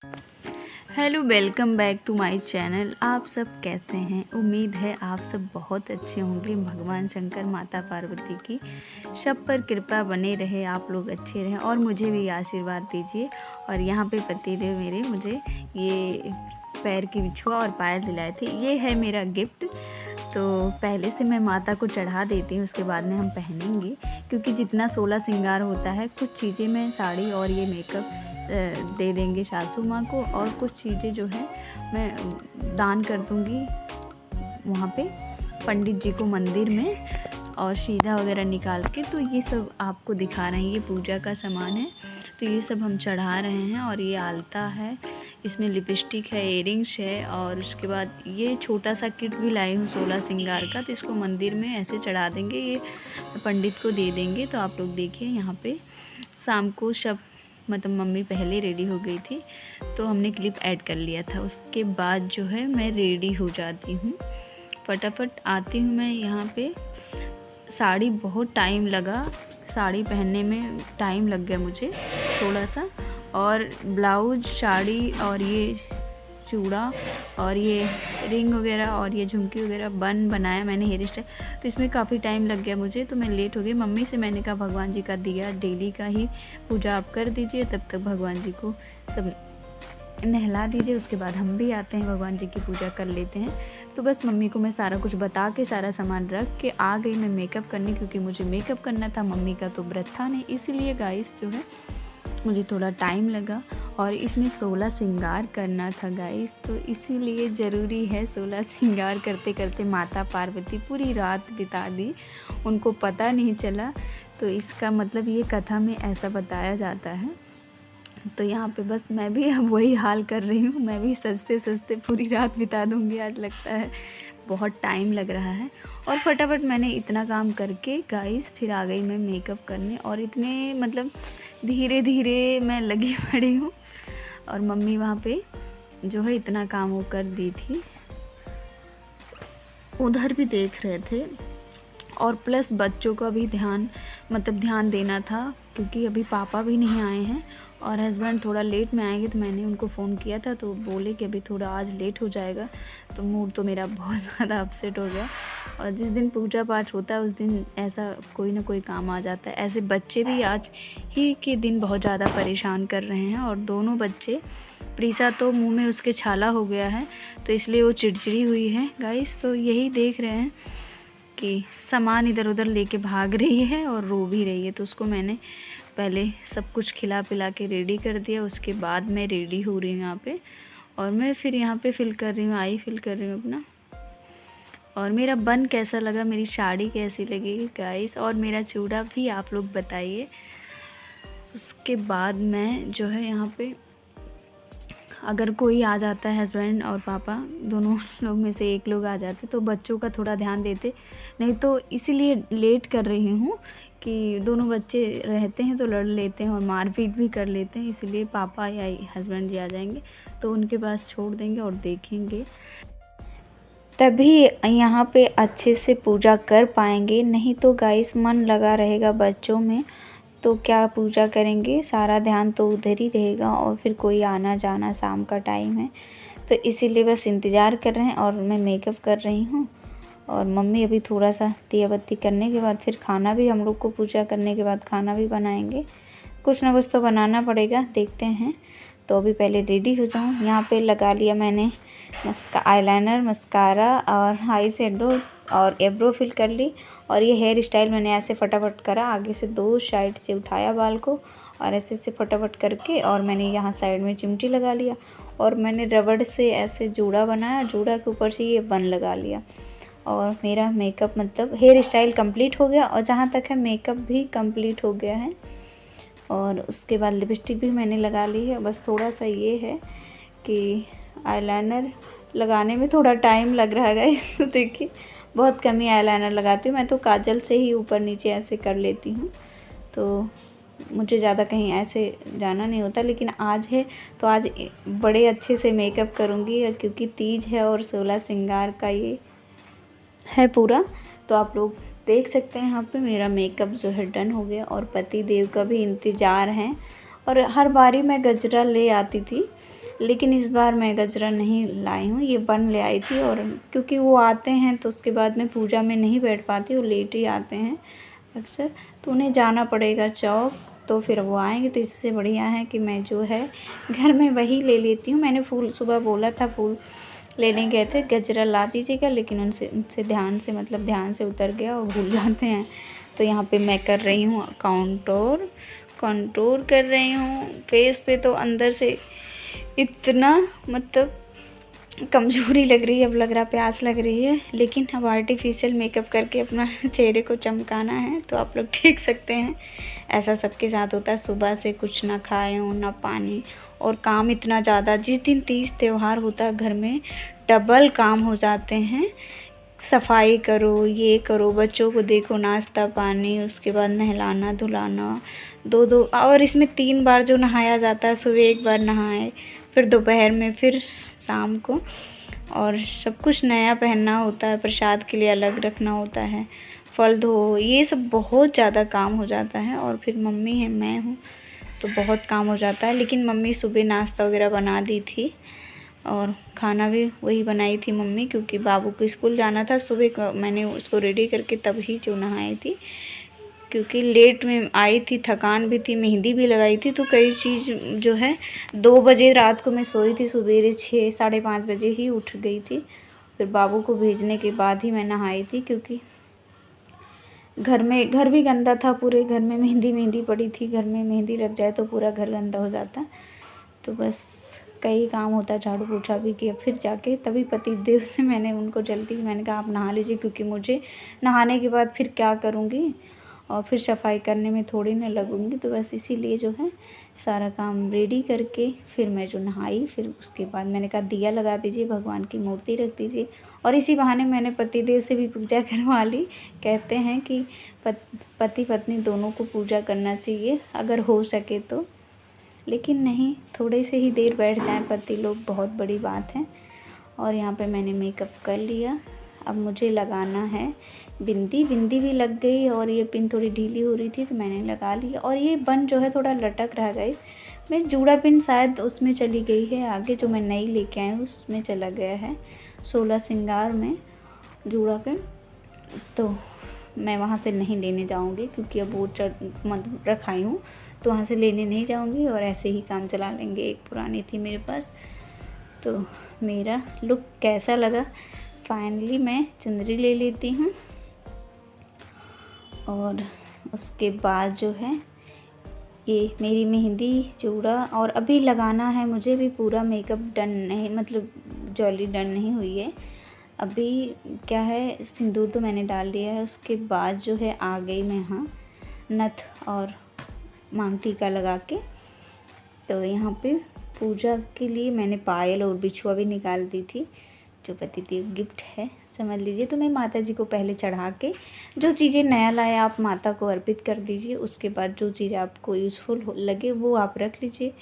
Hello, welcome back to my channel. आप सब कैसे हैं? उम्मीद है आप सब बहुत अच्छे होंगे। भगवान शंकर माता पार्वती की सब पर कृपा बने रहे, आप लोग अच्छे रहें और मुझे भी आशीर्वाद दीजिए। और यहाँ पे पतिदेव मेरे मुझे ये पैर की बिछुआ और पायल दिलाए थे, ये है मेरा गिफ्ट। तो पहले से मैं माता को चढ़ा देती हूँ, उसके बाद में हम पहनेंगे, क्योंकि जितना 16 श्रृंगार होता है, कुछ चीज़ें मैं साड़ी और ये मेकअप दे देंगे सासू माँ को, और कुछ चीज़ें जो है मैं दान कर दूँगी वहाँ पे पंडित जी को मंदिर में, और सीधा वगैरह निकाल के। तो ये सब आपको दिखा रहे हैं, ये पूजा का सामान है, तो ये सब हम चढ़ा रहे हैं। और ये आलता है, इसमें लिपस्टिक है, इयरिंग्स है, और उसके बाद ये छोटा सा किट भी लाई हूँ 16 श्रृंगार का। तो इसको मंदिर में ऐसे चढ़ा देंगे, ये पंडित को दे देंगे। तो आप लोग देखिए यहाँ पे शाम को सब मतलब मम्मी पहले रेडी हो गई थी, तो हमने क्लिप ऐड कर लिया था। उसके बाद जो है मैं रेडी हो जाती हूँ, फटाफट आती हूँ मैं यहाँ पे। साड़ी बहुत टाइम लगा, साड़ी पहनने में टाइम लग गया मुझे थोड़ा सा, और ब्लाउज, साड़ी और ये चूड़ा और ये रिंग वगैरह और ये झुमकी वगैरह बनाया मैंने, हेयर स्टाइल, तो इसमें काफ़ी टाइम लग गया मुझे, तो मैं लेट हो गई। मम्मी से मैंने कहा भगवान जी का दिया डेली का ही पूजा आप कर दीजिए, तब तक भगवान जी को सब नहला दीजिए, उसके बाद हम भी आते हैं भगवान जी की पूजा कर लेते हैं। तो बस मम्मी को मैं सारा कुछ बता के सारा सामान रख के आ गई मैं मेकअप करने, क्योंकि मुझे मेकअप करना था, मम्मी का तो व्रत था नहीं, इसीलिए गाइस जो है मुझे थोड़ा टाइम लगा। और इसमें 16 श्रृंगार करना था गाइस, तो इसीलिए ज़रूरी है। 16 श्रृंगार करते करते माता पार्वती पूरी रात बिता दी, उनको पता नहीं चला। तो इसका मतलब ये कथा में ऐसा बताया जाता है। तो यहाँ पे बस मैं भी अब वही हाल कर रही हूँ, मैं भी सजते सजते पूरी रात बिता दूँगी आज, लगता है बहुत टाइम लग रहा है। और फटाफट मैंने इतना काम करके गाइस फिर आ गई मैं मेकअप करने, और इतने मतलब धीरे धीरे मैं लगी पड़ी हूँ। और मम्मी वहाँ पे जो है इतना काम वो कर दी थी, उधर भी देख रहे थे। और प्लस बच्चों का भी ध्यान देना था, क्योंकि अभी पापा भी नहीं आए हैं और हस्बैंड थोड़ा लेट में आएंगे। तो मैंने उनको फ़ोन किया था, तो बोले कि अभी थोड़ा आज लेट हो जाएगा। तो मूड तो मेरा बहुत ज़्यादा अपसेट हो गया। और जिस दिन पूजा पाठ होता है उस दिन ऐसा कोई ना कोई काम आ जाता है। ऐसे बच्चे भी आज ही के दिन बहुत ज़्यादा परेशान कर रहे हैं, और दोनों बच्चे, प्रीसा तो मुंह में उसके छाला हो गया है, तो इसलिए वो चिड़चिड़ी हुई है गाइस। तो यही देख रहे हैं कि सामान इधर उधर लेके भाग रही है और रो भी रही है। तो उसको मैंने पहले सब कुछ खिला पिला के रेडी कर दिया, उसके बाद मैं रेडी हो रही हूँ यहाँ पे। और मैं फिर यहाँ पे फिल कर रही हूँ, आई फिल कर रही हूँ अपना। और मेरा बन कैसा लगा, मेरी साड़ी कैसी लगी गाइस, और मेरा चूड़ा भी आप लोग बताइए। उसके बाद मैं जो है यहाँ पे, अगर कोई आ जाता है, हस्बैंड और पापा दोनों लोग में से एक लोग आ जाते, तो बच्चों का थोड़ा ध्यान देते। नहीं तो इसीलिए लेट कर रही हूँ कि दोनों बच्चे रहते हैं तो लड़ लेते हैं और मारपीट भी कर लेते हैं, इसलिए पापा या हस्बैंड जी आ जाएंगे तो उनके पास छोड़ देंगे और देखेंगे, तभी यहाँ पे अच्छे से पूजा कर पाएंगे। नहीं तो गाइस मन लगा रहेगा बच्चों में, तो क्या पूजा करेंगे, सारा ध्यान तो उधर ही रहेगा। और फिर कोई आना जाना, शाम का टाइम है, तो इसीलिए बस इंतज़ार कर रहे हैं। और मैं मेकअप कर रही हूँ, और मम्मी अभी थोड़ा सा दिया बत्ती करने के बाद फिर खाना भी, हम लोग को पूजा करने के बाद खाना भी बनाएंगे। कुछ ना कुछ तो बनाना पड़ेगा, देखते हैं। तो अभी पहले रेडी हो जाऊँ। यहाँ पे लगा लिया मैंने आईलाइनर, मस्कारा और आई शेडो और एब्रो फिल कर ली। और ये हेयर स्टाइल मैंने ऐसे फटाफट करा, आगे से 2 साइड से उठाया बाल को और ऐसे से फटाफट करके, और मैंने यहाँ साइड में चिमटी लगा लिया, और मैंने रबड़ से ऐसे जूड़ा बनाया, जूड़ा के ऊपर से ये बन लगा लिया। और मेरा मेकअप मतलब हेयर स्टाइल कंप्लीट हो गया, और जहाँ तक है मेकअप भी कंप्लीट हो गया है। और उसके बाद लिपस्टिक भी मैंने लगा ली है। बस थोड़ा सा ये है कि आईलाइनर लगाने में थोड़ा टाइम लग रहा है इस तो देखिए बहुत कम ही आईलाइनर लगाती हूँ मैं, तो काजल से ही ऊपर नीचे ऐसे कर लेती हूँ, तो मुझे ज़्यादा कहीं ऐसे जाना नहीं होता। लेकिन आज है तो आज बड़े अच्छे से मेकअप करूँगी, क्योंकि तीज है और 16 श्रृंगार का ये है पूरा। तो आप लोग देख सकते हैं यहाँ पे मेरा मेकअप जो है डन हो गया, और पति देव का भी इंतज़ार है। और हर बारी मैं गजरा ले आती थी, लेकिन इस बार मैं गजरा नहीं लाई हूँ, ये बन ले आई थी। और क्योंकि वो आते हैं तो उसके बाद में पूजा में नहीं बैठ पाती, वो लेट ही आते हैं अक्सर, तो उन्हें जाना पड़ेगा चौक, तो फिर वो आएंगे। तो इससे बढ़िया है कि मैं जो है घर में वही ले लेती हूँ। मैंने फूल सुबह बोला था, फूल लेने गए थे, गजरा ला दीजिएगा, लेकिन उनसे ध्यान से उतर गया और भूल जाते हैं। तो यहाँ पे मैं कर रही हूँ कंटूर कर रही हूँ फेस पे। तो अंदर से इतना मतलब कमज़ोरी लग रही है, अब लग रहा प्यास लग रही है, लेकिन अब आर्टिफिशियल मेकअप करके अपना चेहरे को चमकाना है। तो आप लोग देख सकते हैं, ऐसा सबके साथ होता है, सुबह से कुछ ना खाए हो ना पानी, और काम इतना ज़्यादा। जिस दिन तीज त्यौहार होता है घर में डबल काम हो जाते हैं, सफाई करो, ये करो, बच्चों को देखो, नाश्ता पानी, उसके बाद नहलाना धुलाना, दो और इसमें 3 बार जो नहाया जाता है, सुबह 1 बार नहाए, फिर दोपहर में, फिर शाम को, और सब कुछ नया पहनना होता है, प्रसाद के लिए अलग रखना होता है, फल धो, ये सब बहुत ज़्यादा काम हो जाता है। और फिर मम्मी है, मैं हूँ, तो बहुत काम हो जाता है। लेकिन मम्मी सुबह नाश्ता वगैरह बना दी थी, और खाना भी वही बनाई थी मम्मी, क्योंकि बाबू को स्कूल जाना था। सुबह मैंने उसको रेडी करके तभी जो नहाई थी, क्योंकि लेट में आई थी, थकान भी थी, मेहंदी भी लगाई थी, तो कई चीज़ जो है 2 बजे रात को मैं सोई थी, सवेरे 6 साढ़े 5 बजे ही उठ गई थी। फिर बाबू को भेजने के बाद ही मैं नहाई थी, क्योंकि घर भी गंदा था, पूरे घर में मेहंदी पड़ी थी। घर में मेहंदी लग जाए तो पूरा घर गंदा हो जाता। तो बस कई काम होता, झाड़ू पोछा भी किया, फिर जाके तभी पति देव से मैंने कहा आप नहा लीजिए, क्योंकि मुझे नहाने के बाद फिर क्या करूँगी, और फिर सफाई करने में थोड़ी ना लगूँगी। तो बस इसीलिए जो है सारा काम रेडी करके फिर मैं जो नहाई, फिर उसके बाद मैंने कहा दिया लगा दीजिए, भगवान की मूर्ति रख दीजिए, और इसी बहाने मैंने पति देव से भी पूजा करवा ली। कहते हैं कि पति पत्नी दोनों को पूजा करना चाहिए अगर हो सके तो, लेकिन नहीं, थोड़े से ही देर बैठ जाएं पति लोग, बहुत बड़ी बात है। और यहाँ पे मैंने मेकअप कर लिया। अब मुझे लगाना है बिंदी भी लग गई, और ये पिन थोड़ी ढीली हो रही थी तो मैंने लगा लिया। और ये बन जो है थोड़ा लटक रहा गाइस, मैं जूड़ा पिन शायद उसमें चली गई है आगे, जो मैं नई लेके आई हूँ उसमें चला गया है, 16 श्रृंगार में जूड़ा पिन। तो मैं वहाँ से नहीं लेने जाऊँगी, क्योंकि अब वो रखाई हूँ, तो वहाँ से लेने नहीं जाऊँगी, और ऐसे ही काम चला लेंगे। एक पुरानी थी मेरे पास। तो मेरा लुक कैसा लगा, फाइनली मैं चुनरी ले लेती हूँ, और उसके बाद जो है ये मेरी मेहंदी जूड़ा, और अभी लगाना है मुझे भी, पूरा मेकअप डन नहीं, मतलब ज्वेलरी डन नहीं हुई है अभी। क्या है, सिंदूर तो मैंने डाल दिया है, उसके बाद जो है आ गई मैं यहाँ नथ और मांग टीका लगा के। तो यहाँ पे पूजा के लिए मैंने पायल और बिछुआ भी निकाल दी थी, जो पति देव गिफ्ट है समझ लीजिए। तो मैं माता जी को पहले चढ़ा के, जो चीज़ें नया लाए आप माता को अर्पित कर दीजिए, उसके बाद जो चीज़ आपको यूज़फुल लगे वो आप रख लीजिए,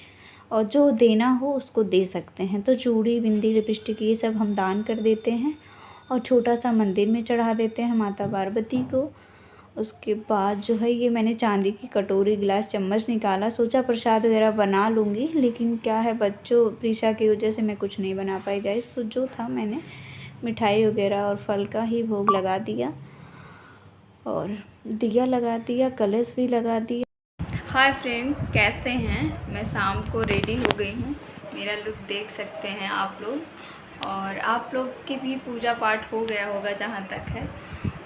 और जो देना हो उसको दे सकते हैं। तो चूड़ी, बिंदी, लिपस्टिक ये सब हम दान कर देते हैं, और छोटा सा मंदिर में चढ़ा देते हैं माता पार्वती को। उसके बाद जो है ये मैंने चांदी की कटोरी, गिलास, चम्मच निकाला, सोचा प्रसाद वगैरह बना लूँगी, लेकिन क्या है बच्चों प्रीशा की वजह से मैं कुछ नहीं बना पाई गाइस। तो जो था मैंने मिठाई वगैरह और फल का ही भोग लगा दिया, और दिया लगा दिया, कलश भी लगा दिया। हाय फ्रेंड, कैसे हैं? मैं शाम को रेडी हो गई हूँ, मेरा लुक देख सकते हैं आप लोग, और आप लोग की भी पूजा पाठ हो गया होगा जहाँ तक है।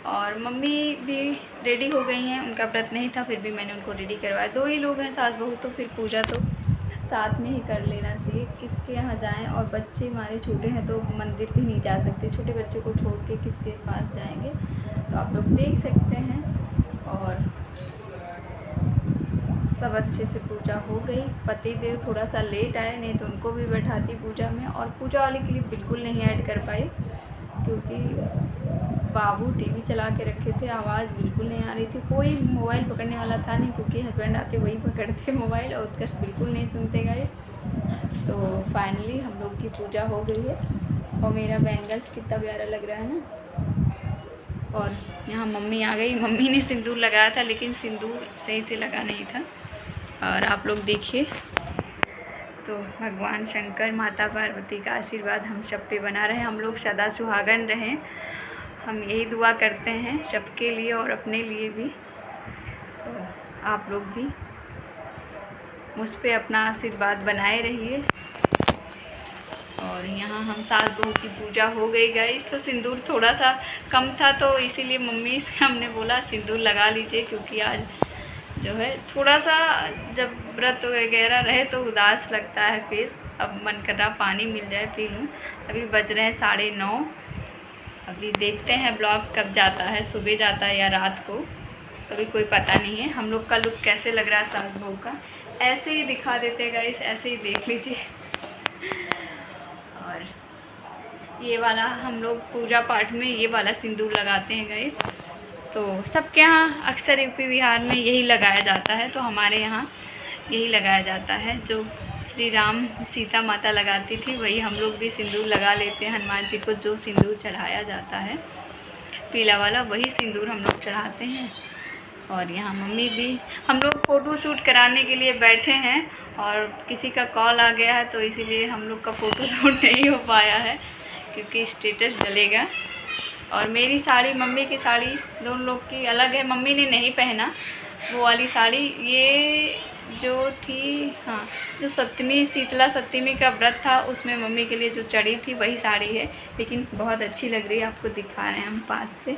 और मम्मी भी रेडी हो गई हैं, उनका व्रत नहीं था, फिर भी मैंने उनको रेडी करवाया। 2 ही लोग हैं, सास बहू, तो फिर पूजा तो साथ में ही कर लेना चाहिए, किसके यहाँ जाएं। और बच्चे हमारे छोटे हैं तो मंदिर भी नहीं जा सकते, छोटे बच्चे को छोड़ के किसके पास जाएंगे। तो आप लोग देख सकते हैं, और सब अच्छे से पूजा हो गई। पति देव थोड़ा सा लेट आए, नहीं तो उनको भी बैठाती पूजा में। और पूजा वाले क्लिप बिल्कुल नहीं ऐड कर पाई, क्योंकि बाबू टीवी चला के रखे थे, आवाज़ बिल्कुल नहीं आ रही थी, कोई मोबाइल पकड़ने वाला था नहीं, क्योंकि हस्बैंड आते वही पकड़ते मोबाइल, और उत्कर्ष बिल्कुल नहीं सुनते गाइस। तो फाइनली हम लोग की पूजा हो गई है, और मेरा बैंगल्स कितना प्यारा लग रहा है ना। और यहाँ मम्मी आ गई, मम्मी ने सिंदूर लगाया था, लेकिन सिंदूर सही से लगा नहीं था। और आप लोग देखिए, तो तो भगवान शंकर माता पार्वती का आशीर्वाद हम सब पे बना रहे, हम लोग सदा सुहागन रहें। हम यही दुआ करते हैं सबके लिए और अपने लिए भी। तो आप लोग भी मुझ पे अपना आशीर्वाद बनाए रहिए। और यहाँ हम सास बहू की पूजा हो गई गाइस। तो सिंदूर थोड़ा सा कम था तो इसीलिए मम्मी से हमने बोला सिंदूर लगा लीजिए, क्योंकि आज जो है थोड़ा सा जब व्रत वगैरह रहे तो उदास लगता है फेस। अब मन कर रहा पानी मिल जाए पी लूँ। अभी बज रहे हैं 9:30। अभी देखते हैं ब्लॉग कब जाता है, सुबह जाता है या रात को, अभी कोई पता नहीं है। हम लोग का लुक कैसे लग रहा है सास बहू का, ऐसे ही दिखा देते गाइस, ऐसे ही देख लीजिए। और ये वाला हम लोग पूजा पाठ में ये वाला सिंदूर लगाते हैं गाइस। तो सबके यहाँ अक्सर यूपी बिहार में यही लगाया जाता है, तो हमारे यहाँ यही लगाया जाता है। जो श्री राम सीता माता लगाती थी वही हम लोग भी सिंदूर लगा लेते हैं। हनुमान जी को जो सिंदूर चढ़ाया जाता है पीला वाला, वही सिंदूर हम लोग चढ़ाते हैं। और यहाँ मम्मी भी, हम लोग फ़ोटो शूट कराने के लिए बैठे हैं और किसी का कॉल आ गया है, तो इसीलिए हम लोग का फ़ोटो शूट नहीं हो पाया है, क्योंकि स्टेटस डलेगा। और मेरी साड़ी, मम्मी की साड़ी, दोनों लोग की अलग है। मम्मी ने नहीं पहना वो वाली साड़ी, ये जो थी, हाँ, जो सप्तमी, शीतला सप्तमी का व्रत था उसमें मम्मी के लिए जो चढ़ी थी वही साड़ी है, लेकिन बहुत अच्छी लग रही है। आपको दिखा रहे हैं हम पास से।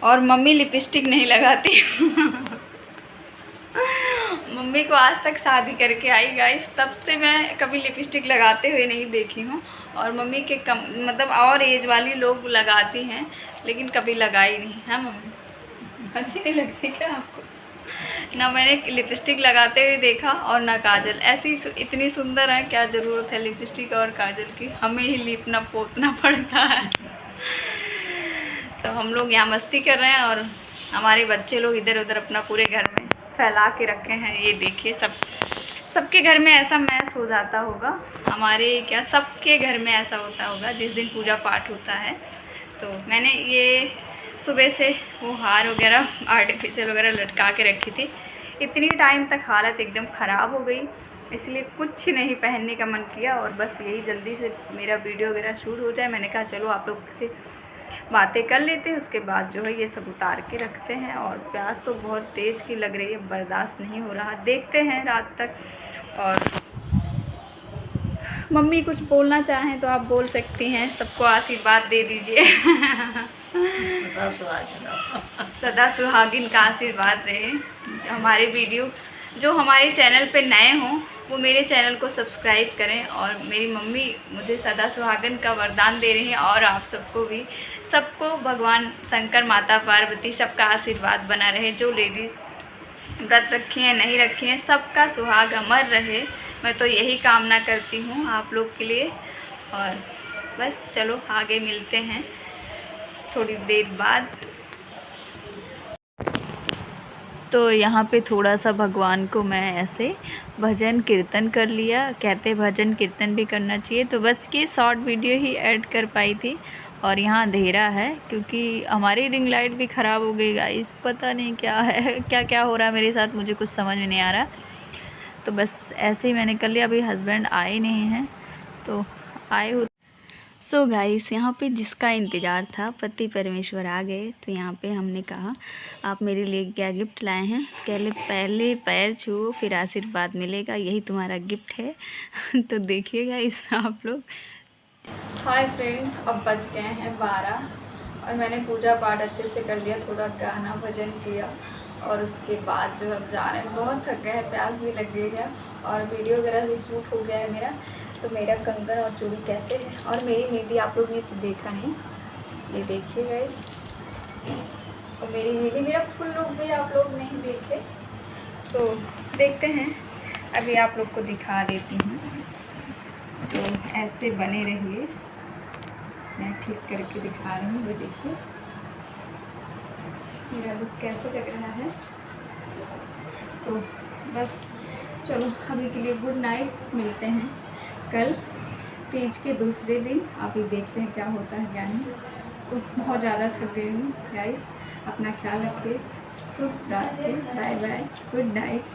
और मम्मी लिपस्टिक नहीं लगाती मम्मी को आज तक शादी करके आई गाइस, तब से मैं कभी लिपस्टिक लगाते हुए नहीं देखी हूँ। और मम्मी के मतलब और एज वाली लोग लगाती हैं, लेकिन कभी लगाई नहीं है। मम्मी अच्छी नहीं लगती क्या आपको? ना मैंने लिपस्टिक लगाते हुए देखा और ना काजल। ऐसी इतनी सुंदर है, क्या ज़रूरत है लिपस्टिक और काजल की, हमें ही लिपना पोतना पड़ता है। तो हम लोग यहाँ मस्ती कर रहे हैं और हमारे बच्चे लोग इधर उधर अपना पूरे घर में फैला के रखे हैं। ये देखिए, सबके घर में ऐसा मैस हो जाता होगा, हमारे क्या सबके घर में ऐसा होता होगा जिस दिन पूजा पाठ होता है। तो मैंने ये सुबह से वो हार वगैरह आर्टिफिशियल वगैरह लटका के रखी थी। इतनी टाइम तक हालत एकदम ख़राब हो गई, इसलिए कुछ नहीं पहनने का मन किया। और बस यही जल्दी से मेरा वीडियो वगैरह शूट हो जाए, मैंने कहा चलो आप लोग से बातें कर लेते हैं, उसके बाद जो है ये सब उतार के रखते हैं। और प्यास तो बहुत तेज़ की लग रही है, बर्दाश्त नहीं हो रहा, देखते हैं रात तक। और मम्मी कुछ बोलना चाहें तो आप बोल सकती हैं, सबको आशीर्वाद दे दीजिए सदा सुहागिन का आशीर्वाद रहे। हमारे वीडियो जो हमारे चैनल पे नए हों वो मेरे चैनल को सब्सक्राइब करें। और मेरी मम्मी मुझे सदा सुहागन का वरदान दे रही हैं, और आप सबको भी, सबको भगवान शंकर माता पार्वती सबका आशीर्वाद बना रहे। जो लेडीज़ व्रत रखी हैं नहीं रखी हैं, सबका सुहाग अमर रहे, मैं तो यही कामना करती हूँ आप लोग के लिए। और बस चलो आगे मिलते हैं थोड़ी देर बाद। तो यहाँ पे थोड़ा सा भगवान को मैं ऐसे भजन कीर्तन कर लिया, कहते भजन कीर्तन भी करना चाहिए। तो बस ये शॉर्ट वीडियो ही ऐड कर पाई थी। और यहाँ अंधेरा है क्योंकि हमारी रिंग लाइट भी ख़राब हो गई गाइस, पता नहीं क्या है, क्या क्या हो रहा है मेरे साथ, मुझे कुछ समझ में नहीं आ रहा। तो बस ऐसे ही मैंने कर लिया। अभी हस्बैंड आए नहीं हैं, तो आए हो। सो गाइस, यहाँ पे जिसका इंतज़ार था पति परमेश्वर आ गए। तो यहाँ पे हमने कहा आप मेरे लिए क्या गिफ्ट लाए हैं? पहले पैर छुओ फिर आशीर्वाद मिलेगा, यही तुम्हारा गिफ्ट है तो देखिएगा इस आप लोग। हाय फ्रेंड, अब बज गए हैं 12 और मैंने पूजा पाठ अच्छे से कर लिया, थोड़ा गाना भजन किया और उसके बाद जो अब जा रहे हैं। बहुत थक गए हैं, प्यास भी लग गई है और वीडियो वगैरह भी शूट हो गया है मेरा। तो मेरा कंगन और चूड़ी कैसे है, और मेरी मेहंदी आप लोग ने तो देखा नहीं, ये देखिए गाइस। और मेरी मेहंदी, मेरा फुल लुक भी आप लोग नहीं देखे, तो देखते हैं, अभी आप लोग को दिखा देती हूँ। तो ऐसे बने रहिए, मैं ठीक करके दिखा रही हूँ। वो देखिए मेरा लुक कैसे लग रहा है। तो बस चलो अभी के लिए गुड नाइट, मिलते हैं कल तीज के दूसरे दिन। अभी देखते हैं क्या होता है क्या नहीं। तो बहुत ज़्यादा थक गई हूँ गाइस, अपना ख्याल रखिए, सुख रात्रि, बाय बाय, गुड नाइट।